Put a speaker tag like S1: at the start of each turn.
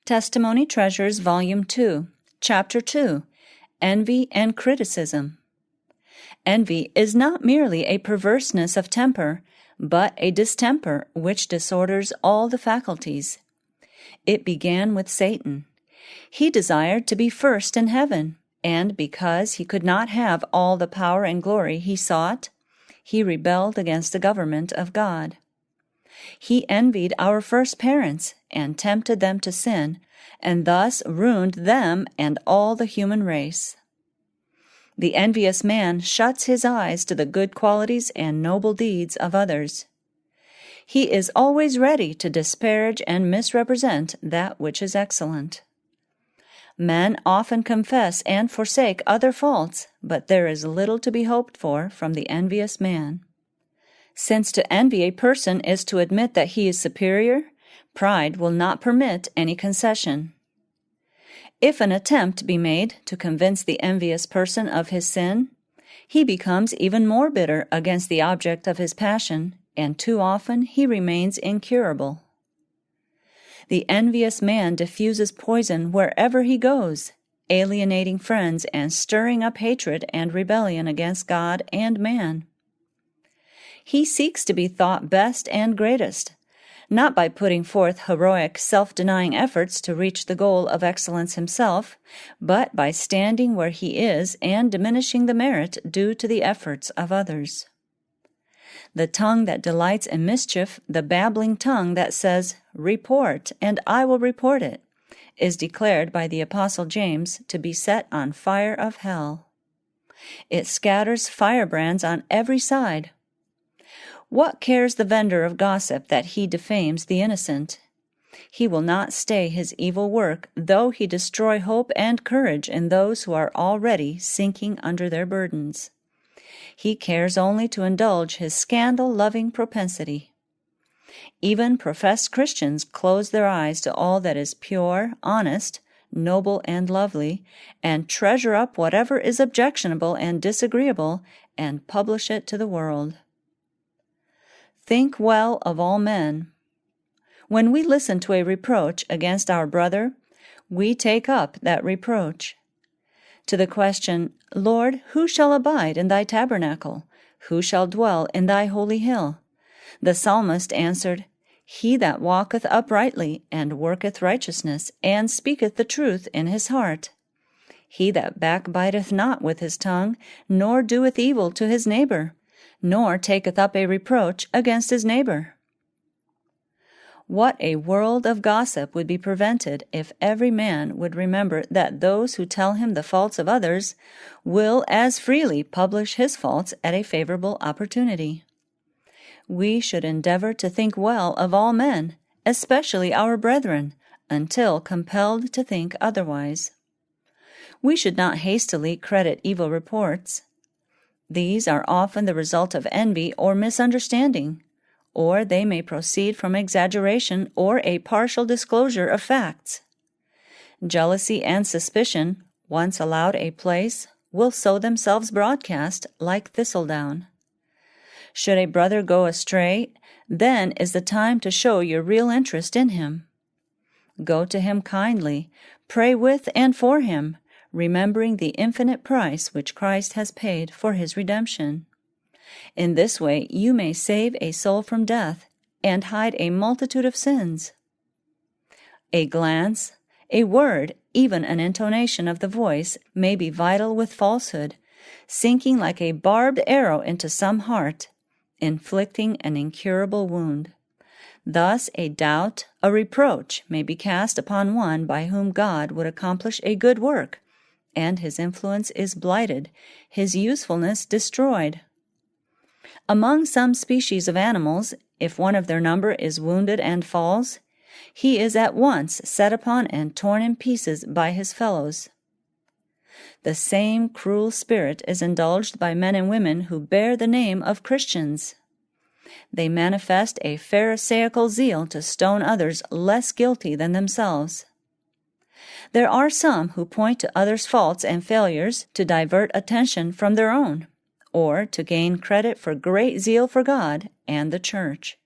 S1: Testimony Treasures, Volume 2, Chapter 2, Envy and Criticism. Envy is not merely a perverseness of temper, but a distemper which disorders all the faculties. It began with Satan. He desired to be first in heaven, and because he could not have all the power and glory he sought, he rebelled against the government of God. He envied our first parents and tempted them to sin, and thus ruined them and all the human race. The envious man shuts his eyes to the good qualities and noble deeds of others. He is always ready to disparage and misrepresent that which is excellent. Men often confess and forsake other faults, but there is little to be hoped for from the envious man. Since to envy a person is to admit that he is superior, pride will not permit any concession. If an attempt be made to convince the envious person of his sin, he becomes even more bitter against the object of his passion, and too often he remains incurable. The envious man diffuses poison wherever he goes, alienating friends and stirring up hatred and rebellion against God and man. He seeks to be thought best and greatest, not by putting forth heroic, self-denying efforts to reach the goal of excellence himself, but by standing where he is and diminishing the merit due to the efforts of others. The tongue that delights in mischief, the babbling tongue that says, "Report, and I will report it," is declared by the Apostle James to be set on fire of hell. It scatters firebrands on every side. What cares the vendor of gossip that he defames the innocent? He will not stay his evil work, though he destroy hope and courage in those who are already sinking under their burdens. He cares only to indulge his scandal-loving propensity. Even professed Christians close their eyes to all that is pure, honest, noble, and lovely, and treasure up whatever is objectionable and disagreeable, and publish it to the world. Think well of all men. When we listen to a reproach against our brother, we take up that reproach. To the question, "Lord, who shall abide in thy tabernacle? Who shall dwell in thy holy hill?" the psalmist answered, "He that walketh uprightly, and worketh righteousness, and speaketh the truth in his heart. He that backbiteth not with his tongue, nor doeth evil to his neighbor, nor taketh up a reproach against his neighbor." What a world of gossip would be prevented if every man would remember that those who tell him the faults of others will as freely publish his faults at a favorable opportunity. We should endeavor to think well of all men, especially our brethren, until compelled to think otherwise. We should not hastily credit evil reports. These are often the result of envy or misunderstanding, or they may proceed from exaggeration or a partial disclosure of facts. Jealousy and suspicion, once allowed a place, will sow themselves broadcast like thistledown. Should a brother go astray, then is the time to show your real interest in him. Go to him kindly, pray with and for him, remembering the infinite price which Christ has paid for his redemption. In this way you may save a soul from death and hide a multitude of sins. A glance, a word, even an intonation of the voice may be vital with falsehood, sinking like a barbed arrow into some heart, inflicting an incurable wound. Thus a doubt, a reproach may be cast upon one by whom God would accomplish a good work, and his influence is blighted, his usefulness destroyed. Among some species of animals, if one of their number is wounded and falls, he is at once set upon and torn in pieces by his fellows. The same cruel spirit is indulged by men and women who bear the name of Christians. They manifest a pharisaical zeal to stone others less guilty than themselves. There are some who point to others' faults and failures to divert attention from their own, or to gain credit for great zeal for God and the Church.